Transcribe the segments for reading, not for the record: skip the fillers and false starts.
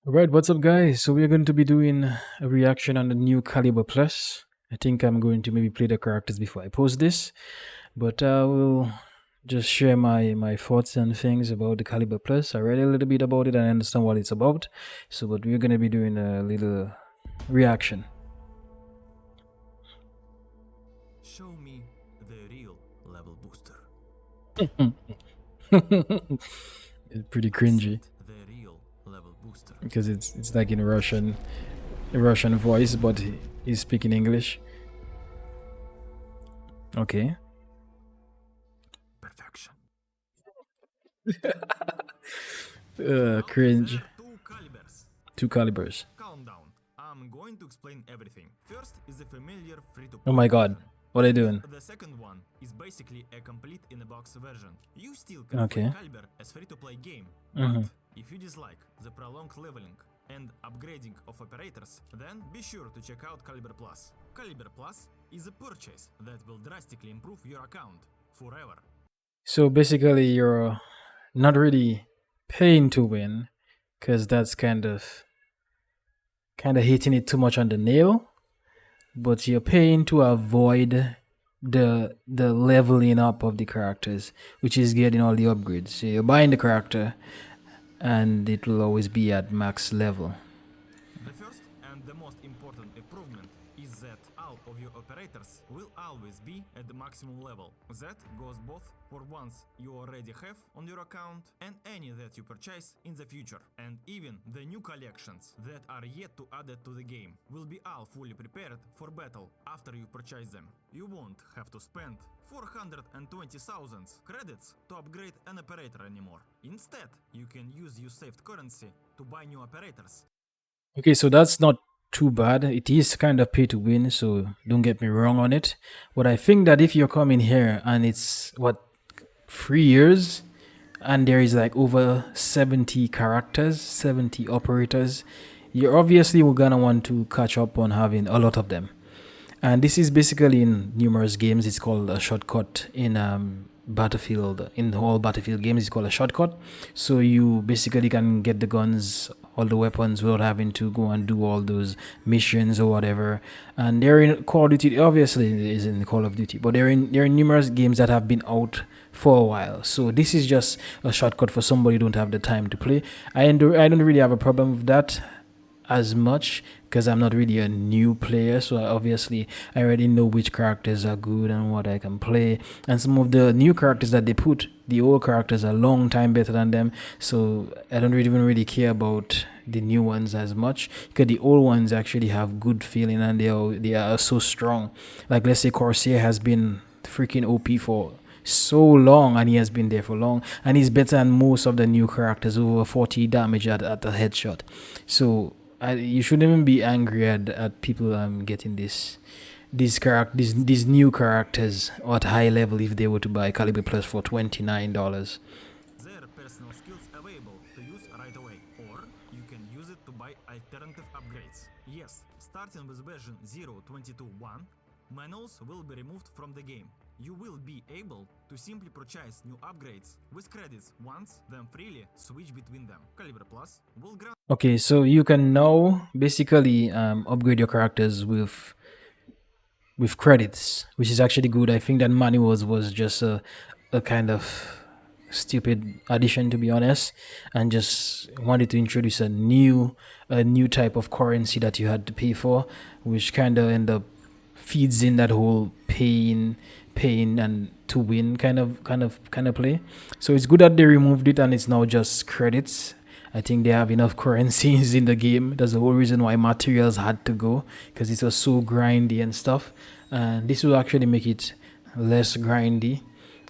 Alright, what's up, guys? So we're going to be doing a reaction on the new Caliber Plus. I think I'm going to maybe play the characters before I post this, but I will just share my thoughts and things about the Caliber Plus. I read a little bit about it and I understand what it's about. So, but we're going to be doing a little reaction. Show me the real level booster. It's pretty cringy The real level booster. because it's like in Russian voice, but he's speaking English. Okay. Perfection. Cringe. There are two calibers. Two calibers. Calm down. I'm going to explain everything. First is the familiar free-to-play Oh my god. version. What are they doing? The second one is basically a complete in-a-box version. You still can Okay. play Caliber as free-to-play game, Mhm. but if you dislike the prolonged leveling and upgrading of operators, then be sure to check out Caliber Plus. Caliber Plus is a purchase that will drastically improve your account forever. So basically, you're not really paying to win, because that's kind of hitting it too much on the nail. But you're paying to avoid the leveling up of the characters, which is getting all the upgrades. So you're buying the character, and it will always be at max level. The first and the most important improvement is that all of your operators will always be at the maximum level. That goes both for ones you already have on your account and any that you purchase in the future. And even the new collections that are yet to add it to the game will be all fully prepared for battle after you purchase them. You won't have to spend 420,000 credits to upgrade an operator anymore. Instead, you can use your saved currency to buy new operators. Okay, so that's not too bad. It is kind of pay to win, so don't get me wrong on it. But I think that if you're coming here and it's 3 years, and there is like over 70 characters, 70 operators, you're obviously gonna want to catch up on having a lot of them. And this is basically in numerous games. It's called a shortcut in Battlefield. In all Battlefield games, it's called a shortcut. So you basically can get the guns, all the weapons, without having to go and do all those missions or whatever. And they're in Call of Duty. Obviously, it is in Call of Duty, but they're in numerous games that have been out for a while. So this is just a shortcut for somebody who don't have the time to play. I don't really have a problem with that as much because I'm not really a new player, so obviously I already know which characters are good and what I can play. And some of the new characters that they put, the old characters are a long time better than them, so I don't even really care about the new ones as much because the old ones actually have good feeling and they are so strong. Like, let's say Corsair has been freaking OP for so long, and he has been there for long, and he's better than most of the new characters, over 40 damage at a headshot. So you shouldn't even be angry at people getting these new characters at high level if they were to buy Caliber Plus for $29. There are personal skills available to use right away, or you can use it to buy alternative upgrades. Yes, starting with version 0.22.1, manuals will be removed from the game. You will be able to simply purchase new upgrades with credits once, then freely switch between them. Caliber Plus will grant. Okay, so you can now basically upgrade your characters with credits, which is actually good. I think that manuals was just a kind of stupid addition, to be honest, and just wanted to introduce a new type of currency that you had to pay for, which kind of end up feeds in that whole paying and to win kind of play. So it's good that they removed it and it's now just credits. I think they have enough currencies in the game. That's the whole reason why materials had to go, because it was so grindy and stuff. And this will actually make it less grindy.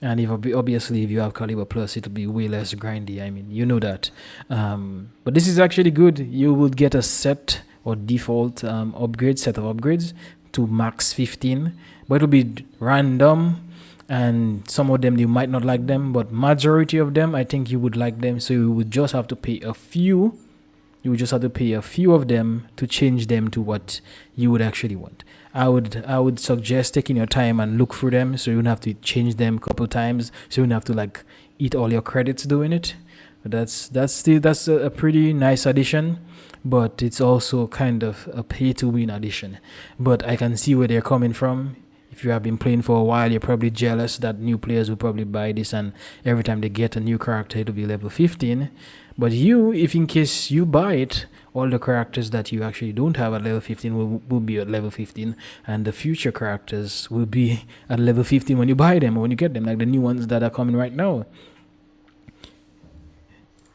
And obviously, if you have Caliber Plus, it'll be way less grindy. I mean, you know that. But this is actually good. You will get a set or default upgrade set of upgrades to max 15, but it'll be random. And some of them you might not like them, but majority of them I think you would like them. So you would just have to pay a few. You would just have to pay a few of them to change them to what you would actually want. I would suggest taking your time and look through them, so you don't have to change them a couple times. So you don't have to like eat all your credits doing it. That's a pretty nice addition, but it's also kind of a pay to win addition. But I can see where they're coming from. If you have been playing for a while, you're probably jealous that new players will probably buy this, and every time they get a new character, it'll be level 15. But you, if in case you buy it, all the characters that you actually don't have at level 15 will be at level 15, and the future characters will be at level 15 when you buy them or when you get them, like the new ones that are coming right now.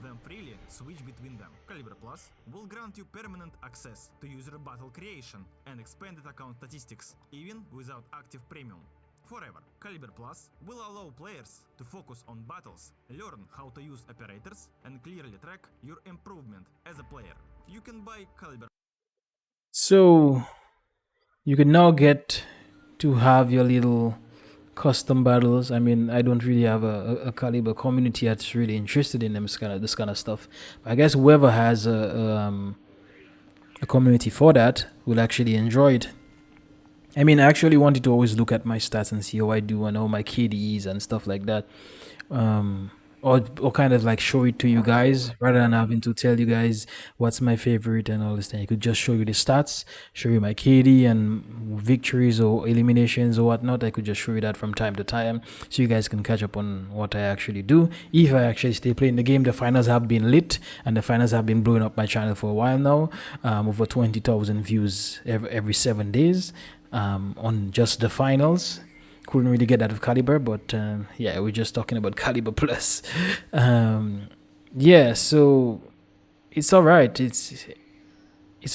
Then freely switch between them. Caliber Plus will grant you permanent access to user battle creation and expanded account statistics, even without active premium. Forever, Caliber Plus will allow players to focus on battles, learn how to use operators, and clearly track your improvement as a player. You can buy Caliber So you can now get to have your little custom battles. I mean, I don't really have a Caliber community that's really interested in this kind of stuff. But I guess whoever has a community for that will actually enjoy it. I mean, I actually wanted to always look at my stats and see how I do and all my KDEs and stuff like that. Um, or kind of like show it to you guys rather than having to tell you guys what's my favorite and all this thing. I could just show you the stats, show you my KD and victories or eliminations or whatnot. I could just show you that from time to time so you guys can catch up on what I actually do. If I actually stay playing the game, the finals have been lit and the finals have been blowing up my channel for a while now. Over 20,000 views every 7 days on just the finals. Couldn't really get that of Caliber, but yeah, we're just talking about Caliber Plus. Yeah, so it's all right. It's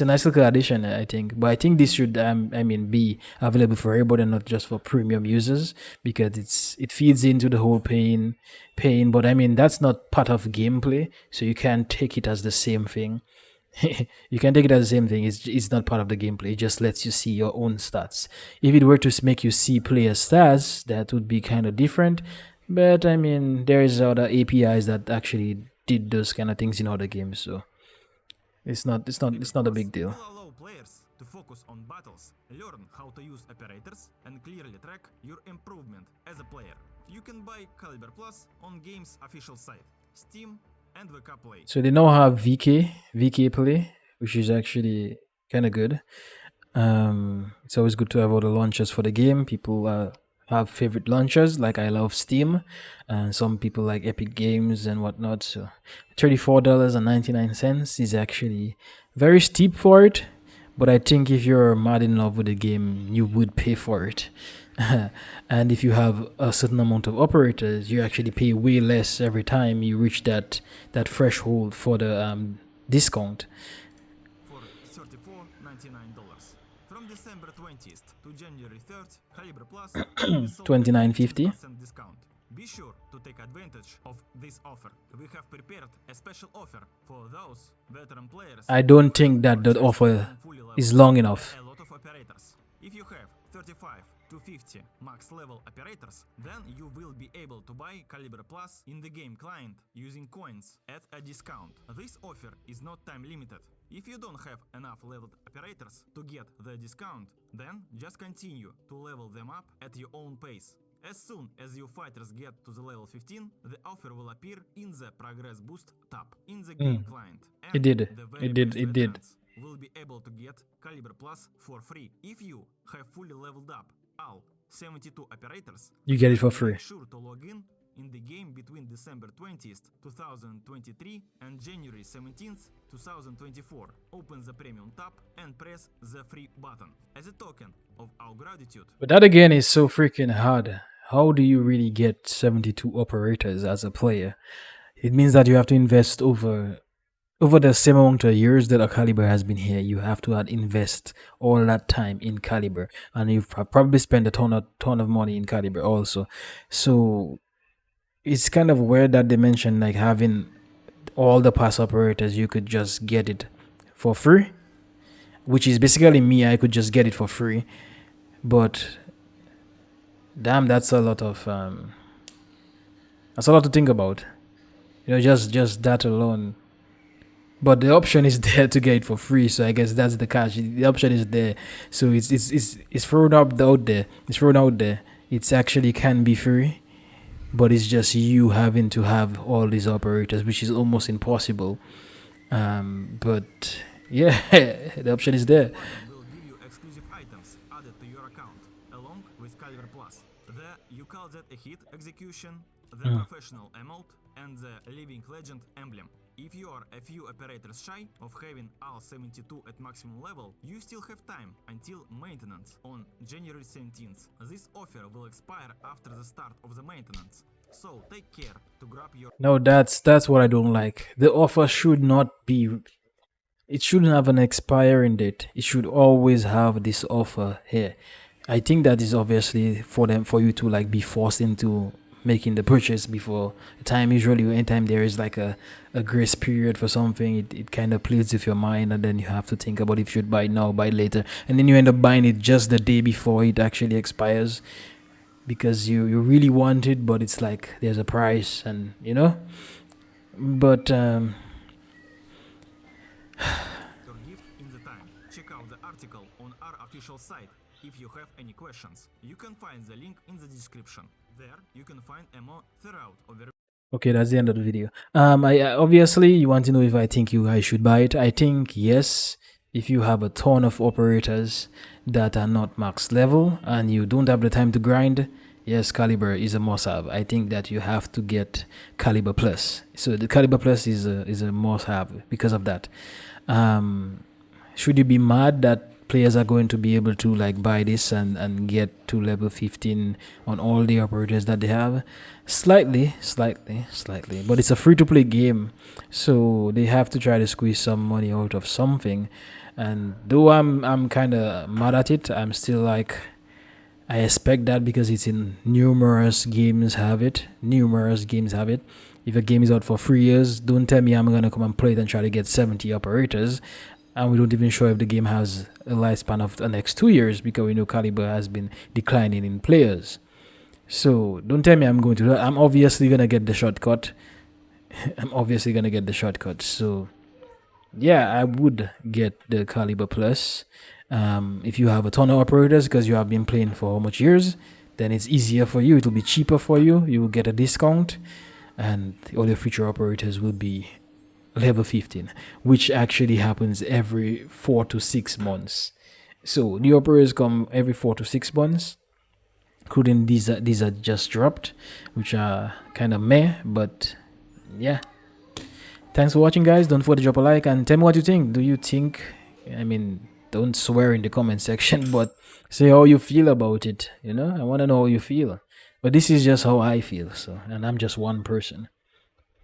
a nice little addition, I think. But I think this should, be available for everybody, not just for premium users, because it feeds into the whole paying. But I mean, that's not part of gameplay, so you can't take it as the same thing. You can take it as the same thing. It's not part of the gameplay. It just lets you see your own stats. If it were to make you see player stats, that would be kind of different. But I mean, there is other APIs that actually did those kind of things in other games, so it's not a big deal. will allow players to focus on battles, learn how to use operators, and clearly track your improvement as a player. You can buy Caliber Plus on game's official site, Steam, and VK Play. So they now have VK Play, which is actually kind of good. It's always good to have all the launchers for the game. People have favorite launchers, like I love Steam, and some people like Epic Games and whatnot. So $34.99 is actually very steep for it, but I think if you're mad in love with the game, you would pay for it. And if you have a certain amount of operators, you actually pay way less every time you reach that threshold for the discount. For $34.99. From December 20th to January 3rd, Caliber Plus will be sold at $29.50. 15% discount. Be sure to take advantage of this offer. We have prepared a special offer for those veteran players. I don't think that the offer is long enough. A lot of operators. If you have 35 to 50 max level operators, then you will be able to buy Caliber Plus in the game client using coins at a discount. This offer is not time limited. If you don't have enough leveled operators to get the discount, then just continue to level them up at your own pace. As soon as your fighters get to the level 15, the offer will appear in the Progress Boost tab in the game client. It did. The very It did. best It did. veterans will be able to get Caliber Plus for free. If you have fully leveled up all 72 operators, You get it for free. make sure to log in the game between December 20th, 2023 and January 17th, 2024. Open the premium tab and press the free button. As a token of our gratitude, But that again is so freaking hard. How do you really get 72 operators as a player? It means that you have to invest over the same amount of years that a Caliber has been here. You have to invest all that time in Caliber, and you've probably spent a ton of money in Caliber also. So it's kind of weird that they mentioned like having all the pass operators. You could just get it for free, which is basically me. I could just get it for free, but damn, that's a lot of to think about. Just that alone. But the option is there to get it for free, so I guess that's the catch. The option is there, so it's thrown out there. It's thrown out there. It's actually can be free, but it's just you having to have all these operators, which is almost impossible. But yeah, the option is there. Will give you exclusive items added to your account, along with Caliber Plus. There you call that a hit execution, the professional emote, and the living legend emblem. If you are a few operators shy of having all 72 at maximum level, you still have time until maintenance on January 17th. This offer will expire after the start of the maintenance, so take care to grab your... No, that's what I don't like. The offer should not be. It shouldn't have an expiring date. It should always have this offer here. I think that is obviously for you to like be forced into making the purchase before the time. Usually anytime there is like a grace period for something, it kind of plays with your mind, and then you have to think about if you should buy it now, buy it later, and then you end up buying it just the day before it actually expires because you really want it, but it's like there's a price, and but your gift in the time. Check out the article on our official site if you have any questions. You can find the link in the description. There you can find a more thorough overview. Okay, that's the end of the video. I obviously you want to know if I think you guys should buy it. I think yes. If you have a ton of operators that are not max level and you don't have the time to grind, yes, Caliber is a must-have. I think that you have to get Caliber Plus. So the Caliber Plus is a must-have because of that. Should you be mad that players are going to be able to like buy this and get to level 15 on all the operators that they have? Slightly, but it's a free-to-play game, so they have to try to squeeze some money out of something. And though I'm kind of mad at it, I'm still like, I expect that because it's in numerous games have it. If a game is out for 3 years, don't tell me I'm gonna come and play it and try to get 70 operators, and we don't even sure if the game has a lifespan of the next 2 years, because we know Caliber has been declining in players. So don't tell me I'm going to do that. I'm obviously gonna get the shortcut. So yeah, I would get the Caliber Plus. If you have a ton of operators because you have been playing for how much years, then it's easier for you. It will be cheaper for you. You will get a discount, and all your future operators will be level 15, which actually happens every 4 to 6 months. So new operators come every 4 to 6 months, including these are just dropped, which are kind of meh, but yeah. Thanks for watching, guys. Don't forget to drop a like and tell me what you think. Do you think, I mean, don't swear in the comment section, but say how you feel about it. I want to know how you feel. But this is just how I feel, so, and I'm just one person.